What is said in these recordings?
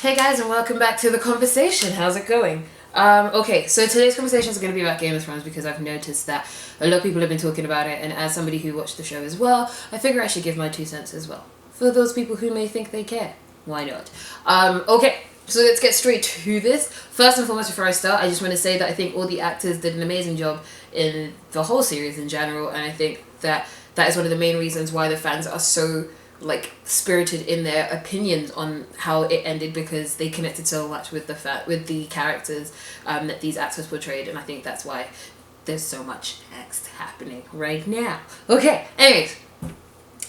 Hey guys, and welcome back to the conversation. How's it going? Okay, so today's conversation is going to be about Game of Thrones because I've noticed that a lot of people have been talking about it, and as somebody who watched the show as well, I figure I should give my 2 cents as well. For those people who may think they care, why not? Okay, so let's get straight to this. First and foremost, before I start, I just want to say that I think all the actors did an amazing job in the whole series in general, and I think that that is one of the main reasons why the fans are so spirited in their opinions on how it ended, because they connected so much with the characters that these actors portrayed, and I think that's why there's so much text happening right now. Okay, anyways,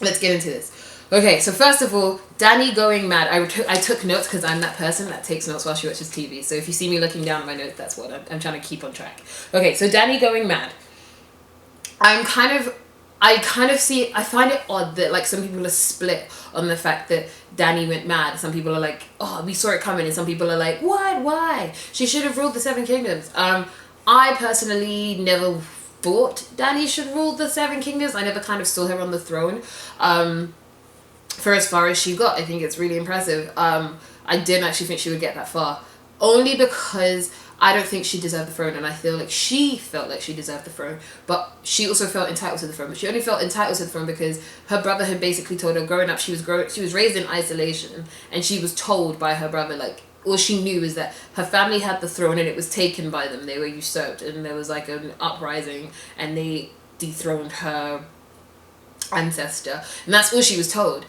let's get into this. Okay, so first of all, Dany going mad. I took notes because I'm that person that takes notes while she watches TV. So if you see me looking down at my notes, that's what I'm trying to keep on track. Okay, so Dany going mad. I find it odd that some people are split on the fact that Dany went mad. Some people are like, oh, we saw it coming, and some people are like, what? Why? She should have ruled the Seven Kingdoms. I personally never thought Dany should rule the Seven Kingdoms. I never kind of saw her on the throne. For as far as she got, I think it's really impressive. I didn't actually think she would get that far. Only because I don't think she deserved the throne, and I feel like she felt like she deserved the throne, but she also felt entitled to the throne. But she only felt entitled to the throne because her brother had basically told her growing up she was raised in isolation, and she was told by her brother, all she knew is that her family had the throne and it was taken by them. They were usurped, and there was an uprising, and they dethroned her ancestor, and that's all she was told.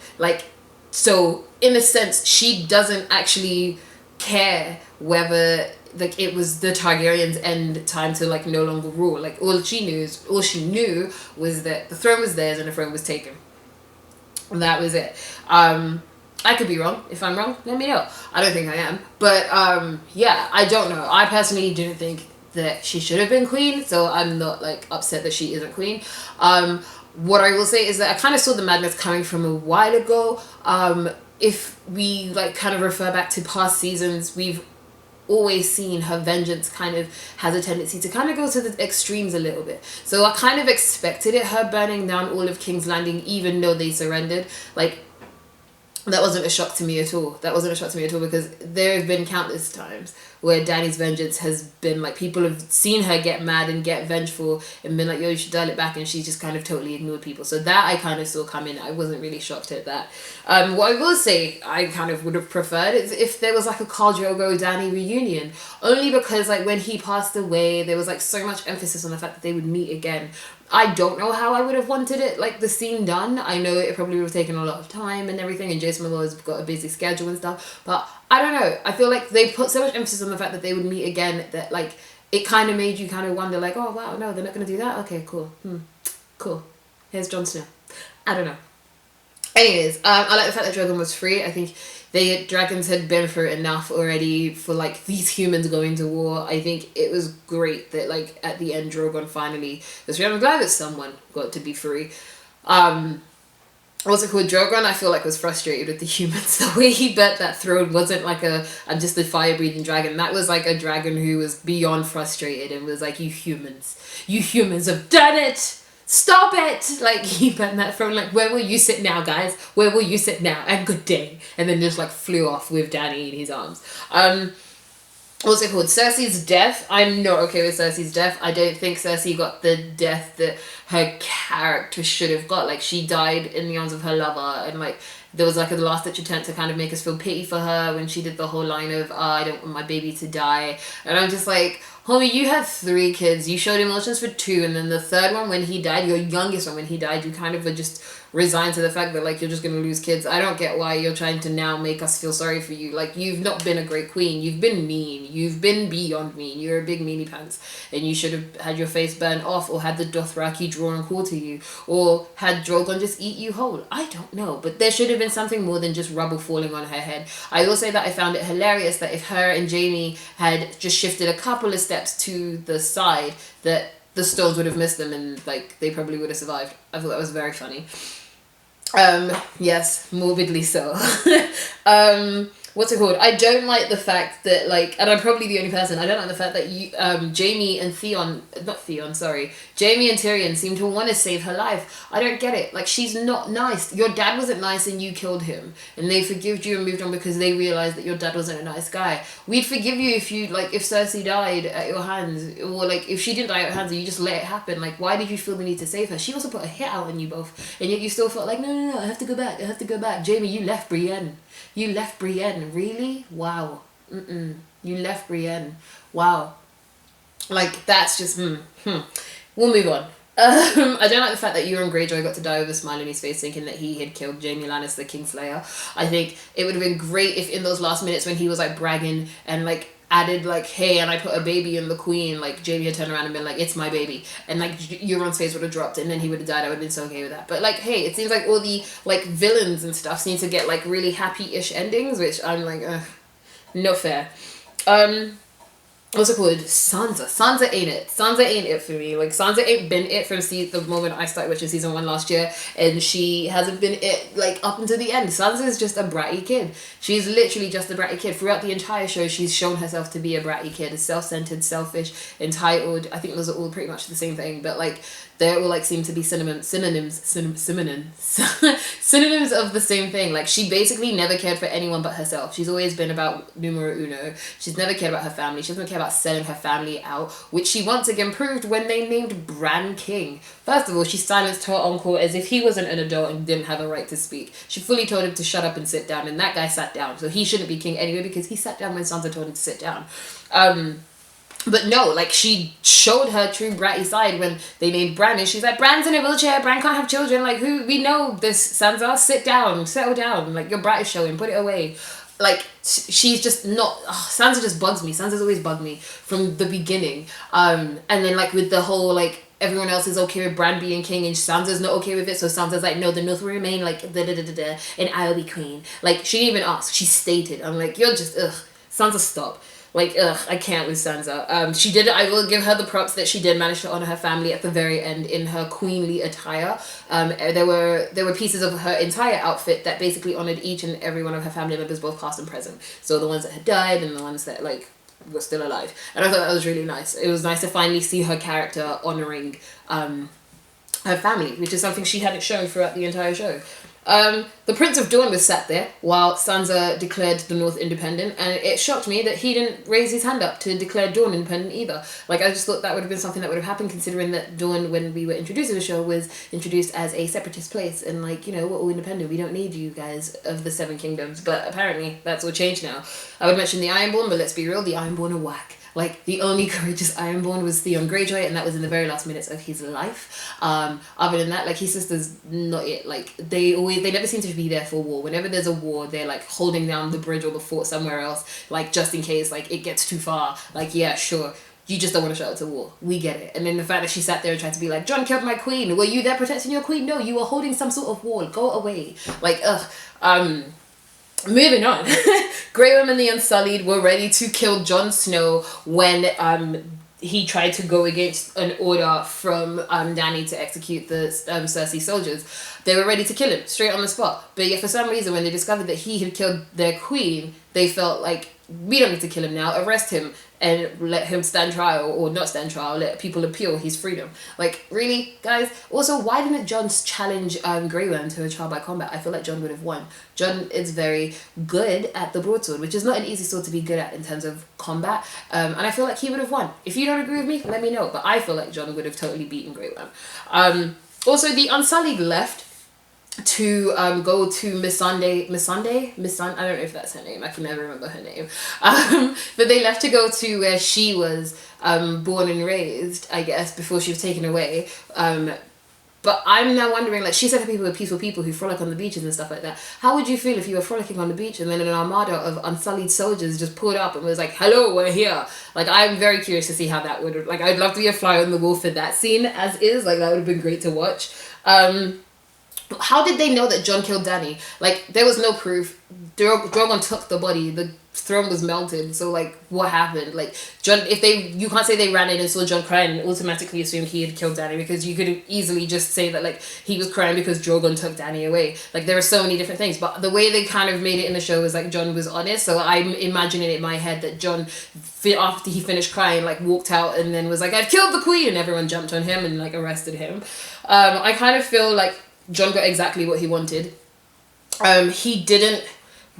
So in a sense, she doesn't actually care whether it was the Targaryens' end time to no longer rule. All she knew was that the throne was theirs and the throne was taken. And that was it. I could be wrong. If I'm wrong, let me know. I don't think I am. But yeah, I don't know. I personally didn't think that she should have been queen, so I'm not upset that she isn't queen. What I will say is that I kind of saw the madness coming from a while ago. If we kind of refer back to past seasons, we've always seen her vengeance kind of has a tendency to kind of go to the extremes a little bit. So I kind of expected it, her burning down all of King's Landing, even though they surrendered. That wasn't a shock to me at all. Because there have been countless times where Dany's vengeance has been people have seen her get mad and get vengeful and been yo, you should dial it back, and she just kind of totally ignored people. So that I kind of saw coming. I wasn't really shocked at that. What I will say I kind of would have preferred is if there was a Khal Drogo Dany reunion, only because when he passed away there was so much emphasis on the fact that they would meet again. I don't know how I would have wanted it, the scene done. I know it probably would have taken a lot of time and everything, and Jason Momoa has got a busy schedule and stuff, but I don't know. I feel they put so much emphasis on the fact that they would meet again that it kind of made you kind of wonder oh wow, no, they're not going to do that? Okay, cool. Cool. Here's Jon Snow. I don't know. Anyways, I like the fact that Drogon was free. I think dragons had been through enough already for these humans going to war. I think it was great that at the end Drogon finally was free. I'm glad that someone got to be free. What's it called? Drogon, I feel was frustrated with the humans. The way he bet that throne wasn't I'm just a fire breathing dragon. That was a dragon who was beyond frustrated and was you humans have done it. Stop it! He bent that throne, where will you sit now, guys? Where will you sit now? And good day. And then just flew off with Dany in his arms. What's it called? Cersei's death. I'm not okay with Cersei's death. I don't think Cersei got the death that her character should have got. She died in the arms of her lover, and there was a last ditch attempt to kind of make us feel pity for her when she did the whole line of I don't want my baby to die. And I'm just homie, you had 3 kids. You showed emotions for 2, and then the third one when he died, your youngest one when he died, you kind of were just resigned to the fact that you're just gonna lose kids. I don't get why you're trying to now make us feel sorry for you. You've not been a great queen. You've been mean. You've been beyond mean. You're a big meanie pants, and you should have had your face burned off, or had the Dothraki draw and call to you, or had Drogon just eat you whole. I don't know, but there should have been something more than just rubble falling on her head. I will say that I found it hilarious that if her and Jaime had just shifted a couple of steps to the side, that the stones would have missed them, and they probably would have survived. I thought that was very funny. Yes, morbidly so. what's it called? I don't like the fact that, like, and I'm probably the only person, I don't like the fact that Jamie and Jamie and Tyrion seem to want to save her life. I don't get it. Like, she's not nice. Your dad wasn't nice and you killed him. And they forgived you and moved on because they realized that your dad wasn't a nice guy. We'd forgive you if if Cersei died at your hands, or like if she didn't die at your hands and you just let it happen. Like, why did you feel the need to save her? She also put a hit out on you both, and yet you still felt like, no, I have to go back. Jamie, you left Brienne. Really? Wow. You left Brienne. Wow. Like, that's just We'll move on. I don't like the fact that Euron Greyjoy got to die with a smile on his face thinking that he had killed Jaime Lannister, Kingslayer. I think it would have been great if in those last minutes when he was like bragging and like added like, hey, and I put a baby in the queen, like Jaime had turned around and been like, it's my baby, and like Euron's face would have dropped and then he would have died. I would have been so okay with that. But like, hey, it seems like all the like villains and stuff seem to get like really happy-ish endings, which I'm like, no fair. What's it called? Sansa ain't it. Sansa ain't it for me. Like, Sansa ain't been it from the moment I started watching season 1 last year, and she hasn't been it like up until the end. Sansa is just a bratty kid. She's literally just a bratty kid. Throughout the entire show, she's shown herself to be a bratty kid, self-centered, selfish, entitled. I think those are all pretty much the same thing, but like they all like seem to be synonyms of the same thing. Like, she basically never cared for anyone but herself. She's always been about numero uno. She's never cared about her family. She doesn't care about selling her family out, which she once again proved when they named Bran king. First of all, she silenced her uncle as if he wasn't an adult and didn't have a right to speak. She fully told him to shut up and sit down, and that guy sat down, so he shouldn't be king anyway because he sat down when Sansa told him to sit down. But no, like, she showed her true bratty side when they named Bran, and she's like, Bran's in a wheelchair, Bran can't have children, like, who, we know this, Sansa, sit down, settle down, like, your brat is showing, put it away. Like, she's just not, Sansa just bugs me. Sansa's always bugged me from the beginning. And then, like, with the whole, like, everyone else is okay with Bran being king and Sansa's not okay with it, so Sansa's like, no, the North will remain, like, and I'll be queen. Like, she didn't even ask, she stated. I'm like, you're just, Sansa, stop. Like, I can't with Sansa. She did, I will give her the props that she did manage to honor her family at the very end in her queenly attire. There were pieces of her entire outfit that basically honored each and every one of her family members, both past and present. So the ones that had died and the ones that, like, were still alive. And I thought that was really nice. It was nice to finally see her character honoring her family, which is something she hadn't shown throughout the entire show. The Prince of Dawn was sat there while Sansa declared the North independent, and it shocked me that he didn't raise his hand up to declare Dawn independent either. Like, I just thought that would have been something that would have happened, considering that Dawn, when we were introduced to the show, was introduced as a separatist place, and like, you know, we're all independent, we don't need you guys of the Seven Kingdoms. But apparently that's all changed now. I would mention the Ironborn, but let's be real, the Ironborn are whack. Like, the only courageous Ironborn was Theon Greyjoy, and that was in the very last minutes of his life. Other than that, like, his sister's not it. Like, they never seem to be there for war. Whenever there's a war, they're, like, holding down the bridge or the fort somewhere else, like, just in case, like, it gets too far. Like, yeah, sure, you just don't want to show up to war. We get it. And then the fact that she sat there and tried to be like, Jon killed my queen. Were you there protecting your queen? No, you were holding some sort of wall. Go away. Like, moving on. Grey Worm and the Unsullied were ready to kill Jon Snow when he tried to go against an order from Dany to execute the Cersei soldiers. They were ready to kill him straight on the spot. But yet for some reason, when they discovered that he had killed their queen, they felt like, we don't need to kill him now, arrest him and let him stand trial, or not stand trial, let people appeal his freedom. Like, really, guys? Also, why didn't Jon challenge Grey Worm to a trial by combat? I feel like Jon would have won. Jon is very good at the broadsword, which is not an easy sword to be good at in terms of combat, and I feel like he would have won. If you don't agree with me, let me know, but I feel like Jon would have totally beaten Grey Worm. Also, the Unsullied left to go to Missandei, I don't know if that's her name, I can never remember her name, but they left to go to where she was born and raised, I guess, before she was taken away. But I'm now wondering, like, she said her people were peaceful people who frolic on the beaches and stuff like that. How would you feel if you were frolicking on the beach and then an armada of unsullied soldiers just pulled up and was like, hello, we're here? Like, I'm very curious to see how that would, like, I'd love to be a fly on the wall for that scene as is. Like, that would have been great to watch. How did they know that Jon killed Dany? Like, there was no proof. Drogon took the body. The throne was melted. So, like, what happened? Like, Jon, you can't say they ran in and saw Jon crying and automatically assumed he had killed Dany, because you could easily just say that, like, he was crying because Drogon took Dany away. Like, there are so many different things. But the way they kind of made it in the show was, like, Jon was honest. So I'm imagining it in my head that Jon, after he finished crying, like, walked out and then was like, I've killed the queen, and everyone jumped on him and, like, arrested him. I kind of feel like Jon got exactly what he wanted. He didn't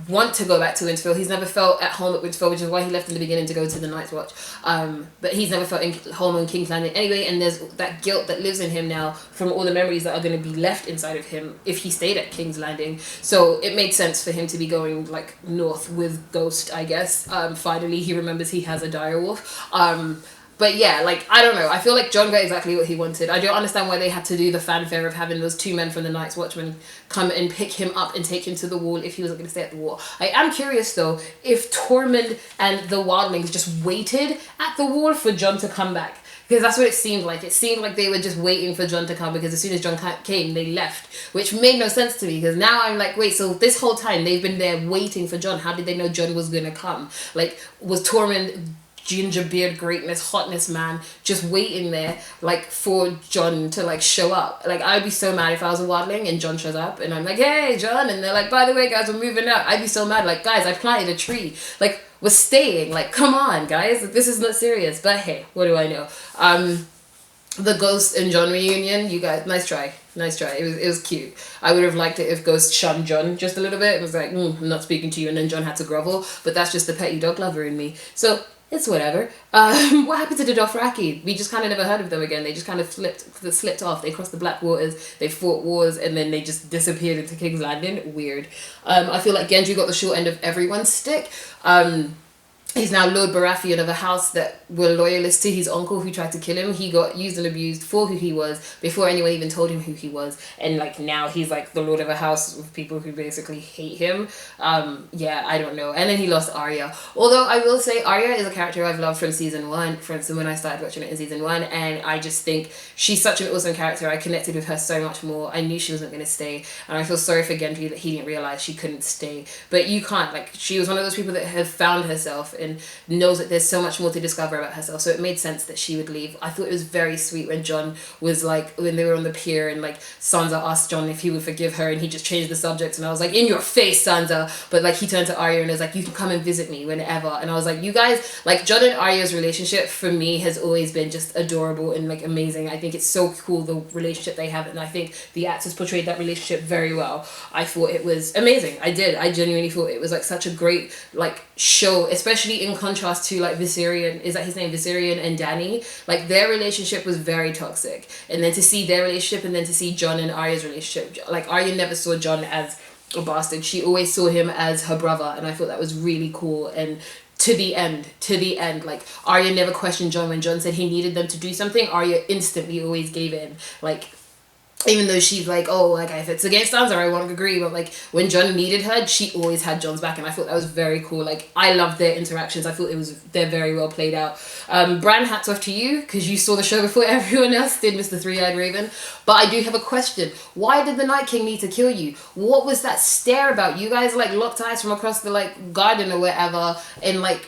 want to go back to Winterfell. He's never felt at home at Winterfell, which is why he left in the beginning to go to the Night's Watch. But he's never felt home on King's Landing anyway, and there's that guilt that lives in him now from all the memories that are going to be left inside of him if he stayed at King's Landing. So it made sense for him to be going, like, north with Ghost, I guess. Finally, he remembers he has a direwolf. But yeah, like, I don't know. I feel like Jon got exactly what he wanted. I don't understand why they had to do the fanfare of having those two men from the Night's Watchmen come and pick him up and take him to the Wall if he wasn't going to stay at the Wall. I am curious, though, if Tormund and the Wildlings just waited at the Wall for Jon to come back. Because that's what it seemed like. It seemed like they were just waiting for Jon to come, because as soon as Jon came, they left. Which made no sense to me, because now I'm like, wait, so this whole time they've been there waiting for Jon. How did they know Jon was going to come? Like, was Tormund, ginger beard greatness, hotness man, just waiting there, like, for Jon to, like, show up? Like, I'd be so mad if I was a wildling and Jon shows up and I'm like, hey, Jon, and they're like, by the way, guys, we're moving out. I'd be so mad. Like, guys, I planted a tree. Like, we're staying. Like, come on, guys. This is not serious. But hey, what do I know? The Ghost and Jon reunion, you guys, nice try. Nice try. It was cute. I would have liked it if Ghost shunned Jon just a little bit. It was like, I'm not speaking to you, and then Jon had to grovel. But that's just the petty dog lover in me. So it's whatever. What happened to the Dothraki? We just kind of never heard of them again. They just kind of slipped off. They crossed the Black Waters, they fought wars, and then they just disappeared into King's Landing. Weird. I feel like Gendry got the short end of everyone's stick. He's now Lord Baratheon of a house that were loyalists to his uncle who tried to kill him. He got used and abused for who he was before anyone even told him who he was. And, like, now he's, like, the lord of a house with people who basically hate him. Yeah, I don't know. And then he lost Arya. Although I will say Arya is a character I've loved from season 1, from when I started watching it in season 1. And I just think she's such an awesome character. I connected with her so much more. I knew she wasn't going to stay. And I feel sorry for Gendry that he didn't realize she couldn't stay. But you can't. Like, she was one of those people that have found herself and knows that there's so much more to discover about herself, so it made sense that she would leave. I thought it was very sweet when Jon was like, when they were on the pier and, like, Sansa asked Jon if he would forgive her, and he just changed the subject, and I was like, in your face, Sansa. But, like, he turned to Arya and was like, you can come and visit me whenever. And I was like, you guys, like, Jon and Arya's relationship for me has always been just adorable and, like, amazing. I think it's so cool, the relationship they have, and I think the actors portrayed that relationship very well. I thought it was amazing. I genuinely thought it was, like, such a great, like, show, especially in contrast to, like, Viserion, is that his name, Viserion and Dany. Like, their relationship was very toxic, and then to see their relationship, and then to see Jon and Arya's relationship, like, Arya never saw Jon as a bastard. She always saw him as her brother, and I thought that was really cool. And to the end, like, Arya never questioned Jon. When Jon said he needed them to do something, Arya instantly always gave in. Like, even though she's like, oh, like, if it's against Sansa, I won't agree, but, like, when Jon needed her, she always had Jon's back, and I thought that was very cool. Like, I loved their interactions. I thought they're very well played out. Bran, hats off to you, because you saw the show before everyone else did, Mr. Three-Eyed Raven. But I do have a question. Why did the Night King need to kill you? What was that stare about? You guys, like, locked eyes from across the, like, garden or whatever, and, like,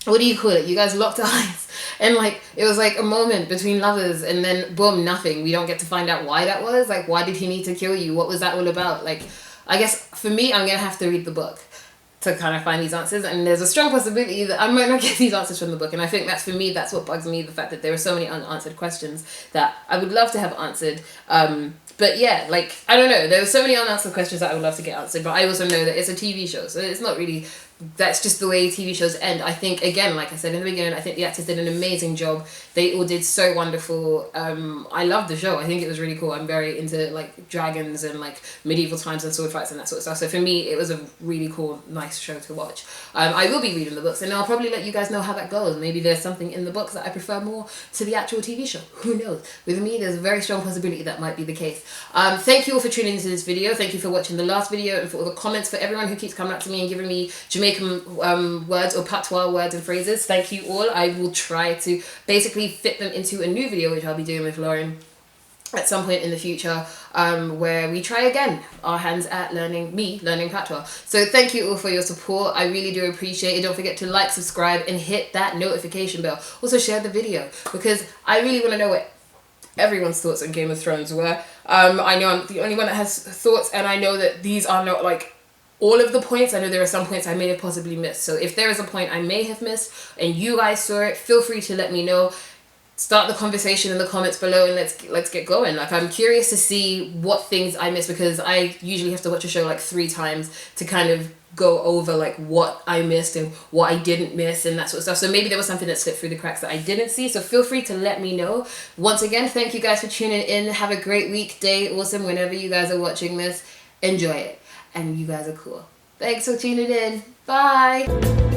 what do you call it? You guys locked eyes. And, like, it was, like, a moment between lovers, and then, boom, nothing. We don't get to find out why that was. Like, why did he need to kill you? What was that all about? Like, I guess, for me, I'm going to have to read the book to kind of find these answers. And there's a strong possibility that I might not get these answers from the book. And I think that's, for me, that's what bugs me, the fact that there are so many unanswered questions that I would love to have answered. But yeah, like, I don't know. There were so many unanswered questions that I would love to get answered. But I also know that it's a TV show, so it's not really... That's just the way TV shows end. I think, again, like I said in the beginning, I think the actors did an amazing job. They all did so wonderful. I love the show. I think it was really cool. I'm very into, like, dragons and, like, medieval times and sword fights and that sort of stuff. So for me, it was a really cool, nice show to watch. I will be reading the books, and I'll probably let you guys know how that goes. Maybe there's something in the books that I prefer more to the actual TV show. Who knows? With me, there's a very strong possibility that might be the case. Thank you all for tuning into this video. Thank you for watching the last video, and for all the comments, for everyone who keeps coming up to me and giving me Jamaican words or patois words and phrases. Thank you all. I will try to basically fit them into a new video, which I'll be doing with Lauren. at some point in the future, where we try again our hands at learning patois. So thank you all for your support. I really do appreciate it. Don't forget to like, subscribe, and hit that notification bell. Also share the video, because I really want to know what everyone's thoughts on Game of Thrones were. I know I'm the only one that has thoughts, and I know that these are not like all of the points. I know there are some points I may have possibly missed. So if there is a point I may have missed and you guys saw it, feel free to let me know. Start the conversation in the comments below, and let's get going. Like, I'm curious to see what things I miss, because I usually have to watch a show like 3 times to kind of go over like what I missed and what I didn't miss and that sort of stuff. So maybe there was something that slipped through the cracks that I didn't see. So feel free to let me know. Once again, thank you guys for tuning in. Have a great week, day, awesome, whenever you guys are watching this. Enjoy it. And you guys are cool. Thanks for tuning in. Bye.